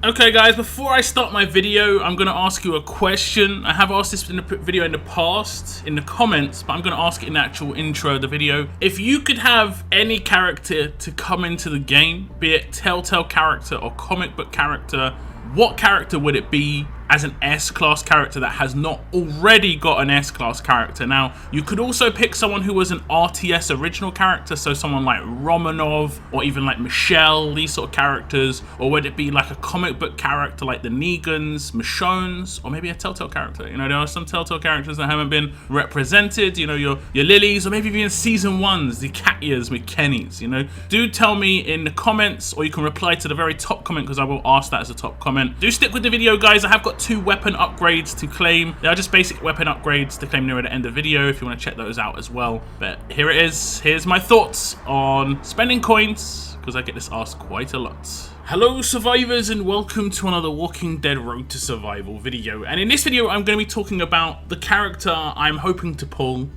Okay guys, before I start my video, I'm going to ask you a question. I have asked this in a video in the past, in the comments, but I'm going to ask it in the actual intro of the video. If you could have any character to come into the game, be it Telltale character or comic book character, what character would it be as an S-class character that has not already got an S-class character? Now, you could also pick someone who was an RTS original character, so someone like Romanov or even like Michelle, these sort of characters, or would it be like a comic book character like the Negans, Michonnes, or maybe a Telltale character? You know, there are some Telltale characters that haven't been represented, you know, your Lilies, or maybe even season ones, the Katyas, McKennies, you know. Do tell me in the comments, or you can reply to the very top comment because I will ask that as a top comment. Do stick with the video, guys. I have got 2 weapon upgrades to claim. They are just basic weapon upgrades to claim near the end of the video if you want to check those out as well. But here it is. Here's my thoughts on spending coins, because I get this asked quite a lot. Hello survivors, and welcome to another Walking Dead Road to Survival video. And in this video I'm going to be talking about the character I'm hoping to pull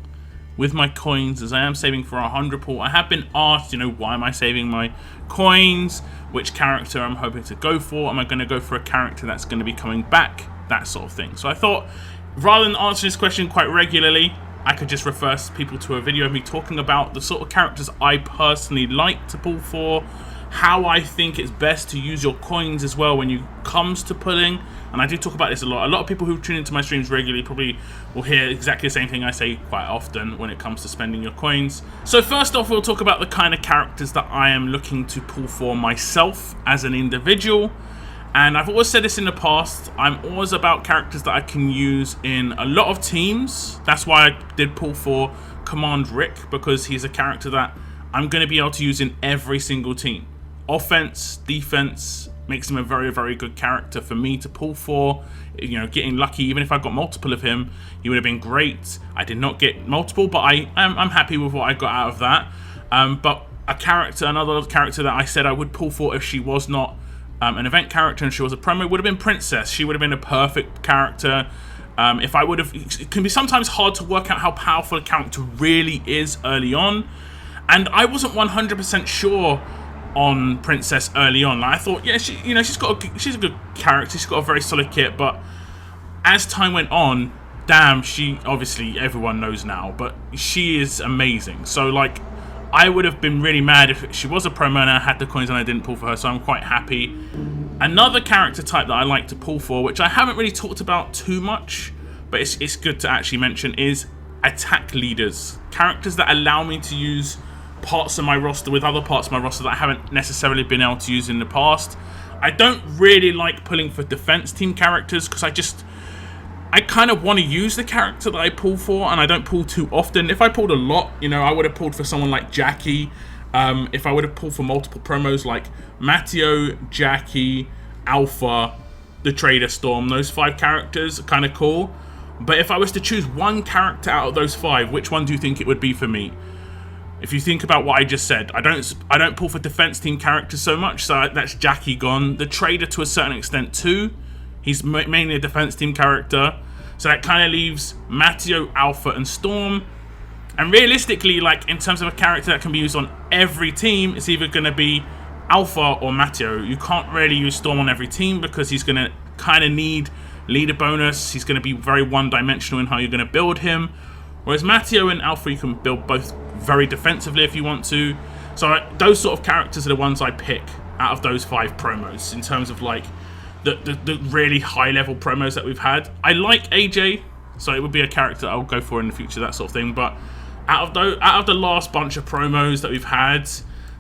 with my coins, as I am saving for a 100 pull. I have been asked, you know, why am I saving my coins? Which character I'm hoping to go for? Am I going to go for a character that's going to be coming back? That sort of thing. So I thought, rather than answering this question quite regularly, I could just refer people to a video of me talking about the sort of characters I personally like to pull for, how I think it's best to use your coins as well when it comes to pulling. And I do talk about this a lot. A lot of people who tune into my streams regularly probably will hear exactly the same thing I say quite often when it comes to spending your coins. So first off, we'll talk about the kind of characters that I am looking to pull for myself as an individual. And I've always said this in the past, I'm always about characters that I can use in a lot of teams. That's why I did pull for Command Rick, because he's a character that I'm going to be able to use in every single team. Offense, defense, makes him a very, very good character for me to pull for. You know, getting lucky, even if I got multiple of him, he would have been great. I did not get multiple, but I'm happy with what I got out of that. But another character that I said I would pull for if she was not an event character and she was a promo, would have been Princess. She would have been a perfect character. If I would have, it can be sometimes hard to work out how powerful a character really is early on, and I wasn't 100% sure on Princess early on. Like, I thought, yeah, she's a good character. She's got a very solid kit, but as time went on, damn, she obviously everyone knows now, but she is amazing. So like, I would have been really mad if she was a promo and I had the coins and I didn't pull for her, so I'm quite happy. Another character type that I like to pull for, which I haven't really talked about too much, but it's good to actually mention, is attack leaders. Characters that allow me to use parts of my roster with other parts of my roster that I haven't necessarily been able to use in the past. I don't really like pulling for defense team characters because I kind of want to use the character that I pull for, and I don't pull too often. If I pulled a lot, you know, I would have pulled for someone like Jackie. If I would have pulled for multiple promos like Matteo, Jackie, Alpha, the Trader Storm, those 5 characters are kind of cool. But if I was to choose one character out of those 5, which one do you think it would be for me? If you think about what I just said, I don't pull for defense team characters so much, so that's Jackie gone. The Trader to a certain extent too. He's mainly a defense team character, so that kind of leaves Matteo, Alpha, and Storm. And realistically, like in terms of a character that can be used on every team, it's either going to be Alpha or Matteo. You can't really use Storm on every team because he's going to kind of need leader bonus. He's going to be very one-dimensional in how you're going to build him. Whereas Matteo and Alpha, you can build both very defensively if you want to. So those sort of characters are the ones I pick out of those 5 promos in terms of like the really high level promos that we've had. I like AJ, so it would be a character I'll go for in the future, that sort of thing. But out of the last bunch of promos that we've had,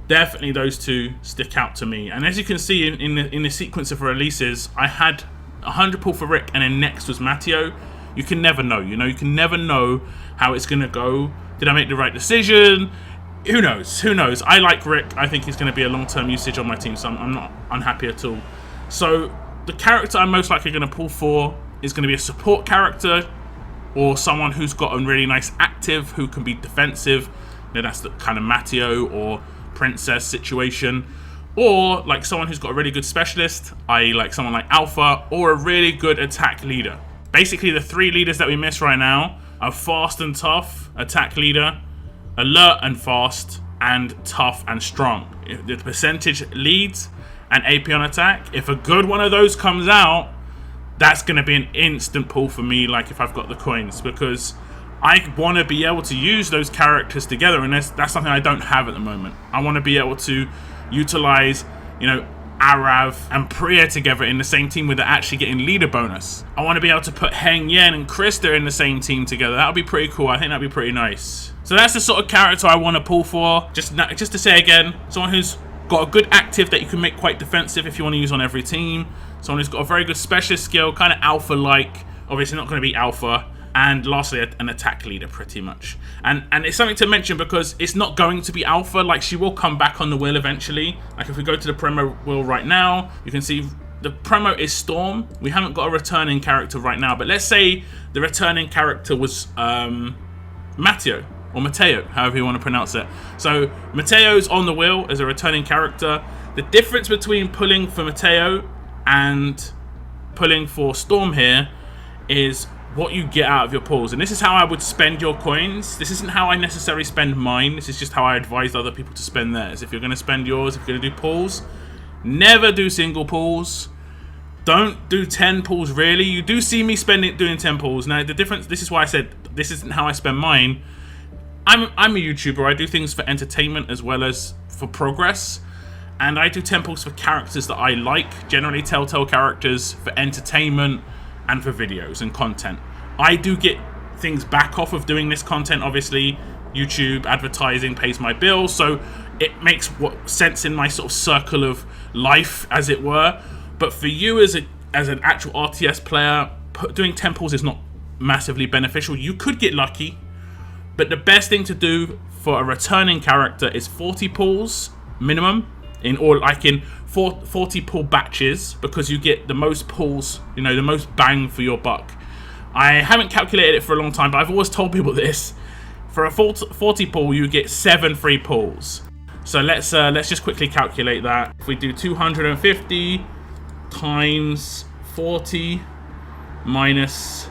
definitely those 2 stick out to me. And as you can see in the sequence of releases, I had 100 pull for Rick, and then next was Matteo. You can never know, you know, you can never know how it's going to go. Did I make the right decision? Who knows? Who knows? I like Rick. I think he's going to be a long-term usage on my team, so I'm not unhappy at all. So the character I'm most likely going to pull for is going to be a support character, or someone who's got a really nice active who can be defensive. You know, that's the kind of Matteo or Princess situation. Or like someone who's got a really good specialist, i.e. like someone like Alpha, or a really good attack leader. Basically, the 3 leaders that we miss right now are fast and tough, attack leader, alert and fast, and tough and strong. The percentage leads and AP on attack. If a good one of those comes out, that's going to be an instant pull for me, like if I've got the coins, because I want to be able to use those characters together, and that's something I don't have at the moment. I want to be able to utilize, you know, Arav and Priya together in the same team without actually getting leader bonus. I want to be able to put Heng Yen and Krista in the same team together. That would be pretty cool. I think that'd be pretty nice. So that's the sort of character I want to pull for. Just to say again, someone who's got a good active that you can make quite defensive if you want to use on every team. Someone who's got a very good specialist skill, kind of alpha-like. Obviously not going to be alpha. And lastly, an attack leader, pretty much. And it's something to mention because it's not going to be alpha. Like, she will come back on the wheel eventually. Like, if we go to the promo wheel right now, you can see the promo is Storm. We haven't got a returning character right now. But let's say the returning character was Matteo, or Matteo, however you want to pronounce it. So, Matteo's on the wheel as a returning character. The difference between pulling for Matteo and pulling for Storm here is what you get out of your pulls. And this is how I would spend your coins. This isn't how I necessarily spend mine. This is just how I advise other people to spend theirs. If you're going to spend yours, if you're going to do pulls, never do single pulls. Don't do 10 pulls, really. You do see me doing 10 pulls. Now, the difference, this is why I said this isn't how I spend mine. I'm a YouTuber. I do things for entertainment as well as for progress. And I do 10 pulls for characters that I like. Generally, Telltale characters for entertainment and for videos and content. I do get things back off of doing this content. Obviously, YouTube advertising pays my bills, so it makes sense in my sort of circle of life, as it were. But for you as an actual RTS player, doing 10 pulls is not massively beneficial. You could get lucky, but the best thing to do for a returning character is 40 pulls minimum, in 40 pull batches, because you get the most pulls, you know, the most bang for your buck. I haven't calculated it for a long time, but I've always told people this. For a 40 pull, you get 7 free pulls. So let's just quickly calculate that. If we do 250 times 40 minus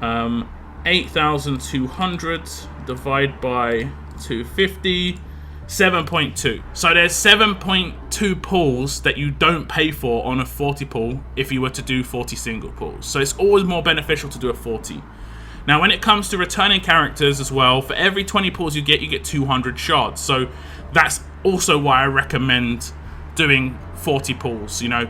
8,200 divided by 250. 7.2. So there's 7.2 pulls that you don't pay for on a 40 pull if you were to do 40 single pulls. So it's always more beneficial to do a 40. Now, when it comes to returning characters as well, for every 20 pulls you get 200 shards. So that's also why I recommend doing 40 pulls. You know,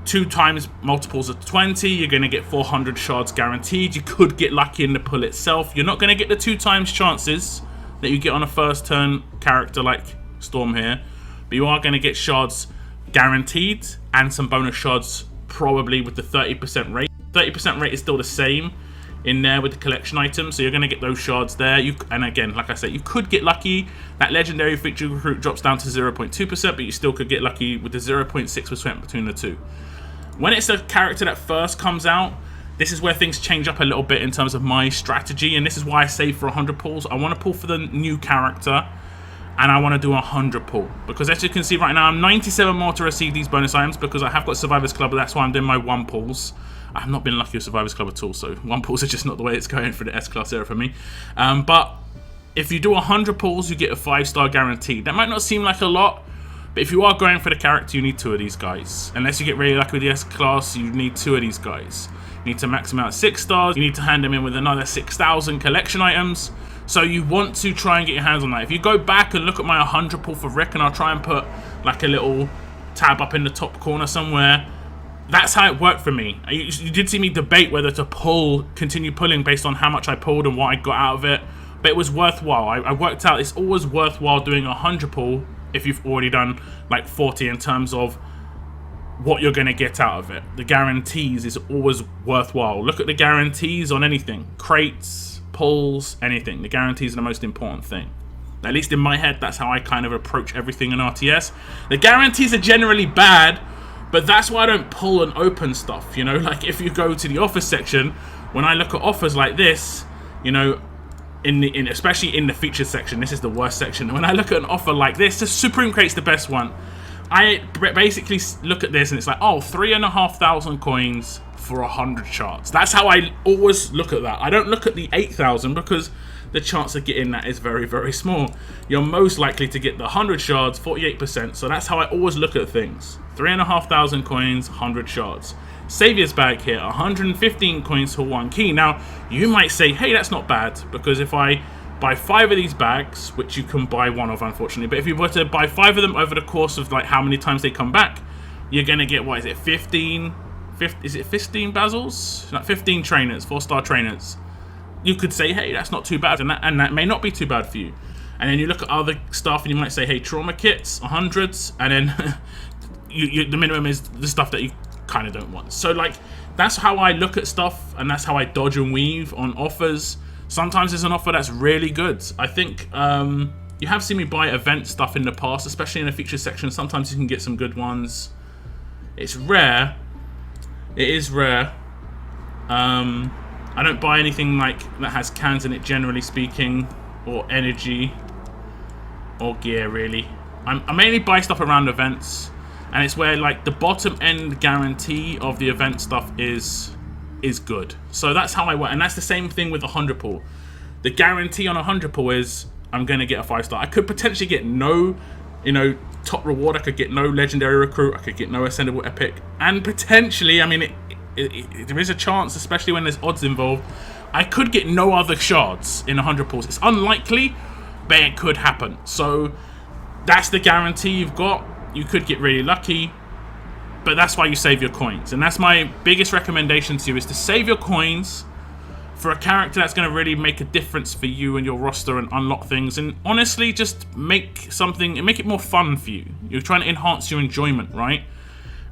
2 times multiples of 20, you're going to get 400 shards guaranteed. You could get lucky in the pull itself. You're not going to get the 2 times chances that you get on a first turn character like Storm here, but you are going to get shards guaranteed and some bonus shards probably with the 30% rate. 30% rate is still the same in there with the collection items, so you're going to get those shards there. And again, like I said, you could get lucky. That legendary feature recruit drops down to 0.2%, but you still could get lucky with the 0.6% between the two. When it's a character that first comes out, this is where things change up a little bit in terms of my strategy, and this is why I save for 100 pulls. I want to pull for the new character, and I want to do 100 pull. Because as you can see right now, I'm 97 more to receive these bonus items because I have got Survivors Club, but that's why I'm doing my 1 pulls. I have not been lucky with Survivors Club at all, so 1 pulls are just not the way it's going for the S-Class era for me. But if you do 100 pulls, you get a 5-star guaranteed. That might not seem like a lot, but if you are going for the character, you need 2 of these guys. Unless you get really lucky with the S-Class, you need 2 of these guys. You need to max them out at 6 stars. You need to hand them in with another 6,000 collection items. So you want to try and get your hands on that. If you go back and look at my 100 pull for Rick, and I'll try and put like a little tab up in the top corner somewhere, that's how it worked for me. You did see me debate whether to continue pulling based on how much I pulled and what I got out of it, but it was worthwhile. I worked out it's always worthwhile doing a 100 pull if you've already done like 40 in terms of what you're going to get out of it. The guarantees is always worthwhile. Look at the guarantees on anything. Crates, pulls, anything. The guarantees are the most important thing. At least in my head, that's how I kind of approach everything in RTS. The guarantees are generally bad, but that's why I don't pull and open stuff, you know? Like, if you go to the offer section, when I look at offers like this, you know, especially in the featured section, this is the worst section. When I look at an offer like this, the Supreme Crate's the best one. I basically look at this and it's like, oh, 3,500 coins for 100 shards. That's how I always look at that. I don't look at the 8,000 because the chance of getting that is very, very small. You're most likely to get the 100 shards, 48%. So that's how I always look at things. 3,500 coins, 100 shards. Savior's bag here, 115 coins for 1 key. Now, you might say, hey, that's not bad, because if I buy 5 of these bags, which you can buy 1 of, unfortunately, but if you were to buy 5 of them over the course of like how many times they come back, you're gonna get, what is it, 15 Bazils? Like 15 trainers, 4-star trainers. You could say, hey, that's not too bad, and that may not be too bad for you. And then you look at other stuff and you might say, hey, trauma kits, 100s, and then the minimum is the stuff that you kind of don't want. So like, that's how I look at stuff, and that's how I dodge and weave on offers. Sometimes there's an offer that's really good. I think you have seen me buy event stuff in the past, especially in the feature section. Sometimes you can get some good ones. It's rare. It is rare. I don't buy anything like that has cans in it, generally speaking, or energy, or gear, really. I mainly buy stuff around events, and it's where like the bottom end guarantee of the event stuff is good. So that's how I work, and that's the same thing with the 100 pull. The guarantee on a 100 pull is I'm going to get a 5-star. I could potentially get no, top reward. I could get no legendary recruit. I could get no ascendable epic, and potentially, I mean, there is a chance, especially when there's odds involved, I could get no other shards in 100 pulls. It's unlikely, but it could happen. So that's the guarantee you've got. You could get really lucky, but that's why you save your coins. And that's my biggest recommendation to you, is to save your coins for a character that's going to really make a difference for you and your roster and unlock things. And honestly, just make it more fun for you. You're trying to enhance your enjoyment, right?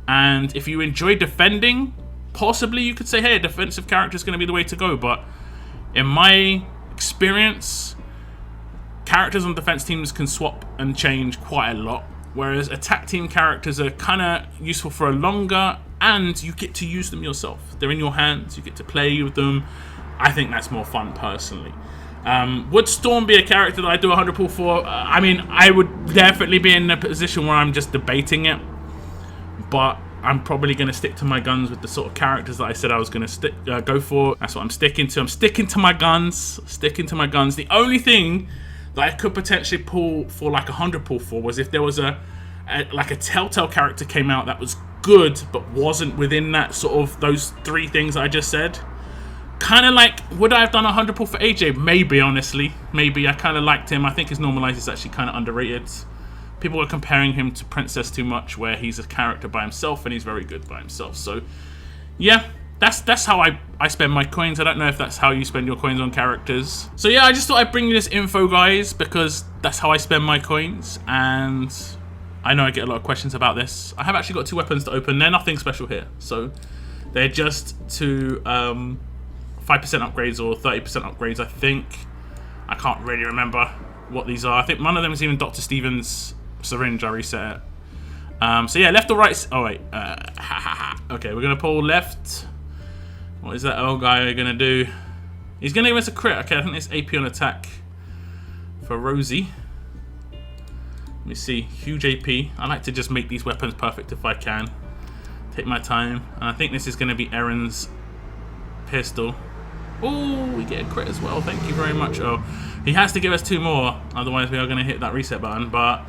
And if you enjoy defending, possibly you could say, hey, a defensive character is going to be the way to go. But in my experience, characters on defense teams can swap and change quite a lot, whereas attack team characters are kind of useful for a longer, and you get to use them yourself. They're in your hands, you get to play with them. I think that's more fun, personally. Would Storm be a character that I do a 100 pull for? I mean, I would definitely be in a position where I'm just debating it, but I'm probably going to stick to my guns with the sort of characters that I said I was going to go for. That's what I'm sticking to. I'm sticking to my guns. Sticking to my guns. The only thing that I could potentially pull for like a 100 pull for was if there was a Telltale character came out that was good but wasn't within that sort of those 3 things that I just said. Kind of like, would I have done a 100 pull for AJ? Maybe, honestly. Maybe. I kind of liked him. I think his normalize is actually kind of underrated. People are comparing him to Princess too much, where he's a character by himself and he's very good by himself. So, yeah, that's how I spend my coins. I don't know if that's how you spend your coins on characters. So, yeah, I just thought I'd bring you this info, guys, because that's how I spend my coins. And I know I get a lot of questions about this. I have actually got 2 weapons to open. They're nothing special here. So, they're just 2 5% upgrades or 30% upgrades, I think. I can't really remember what these are. I think one of them is even Dr. Stevens' syringe. I reset it. So yeah, left or right? Oh wait. Okay, we're gonna pull left. What is that old guy gonna do? He's gonna give us a crit. Okay, I think it's AP on attack for Rosie. Let me see. Huge AP. I like to just make these weapons perfect if I can. Take my time. And I think this is gonna be Erin's pistol. Oh, we get a crit as well. Thank you very much. Oh, he has to give us 2 more, otherwise we are going to hit that reset button. But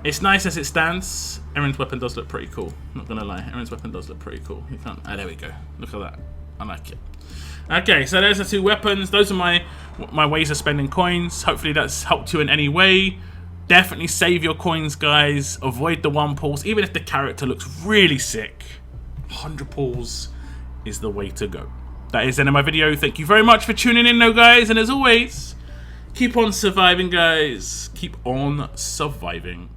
it's nice as it stands. Erin's weapon does look pretty cool. Not going to lie, Erin's weapon does look pretty cool. You can't. Ah, there we go. Look at that. I like it. Okay, so there's the 2 weapons. Those are my ways of spending coins. Hopefully that's helped you in any way. Definitely save your coins, guys. Avoid the 1 pulls, even if the character looks really sick. 100 pulls is the way to go. That is the end of my video. Thank you very much for tuning in, though, guys. And as always, keep on surviving, guys. Keep on surviving.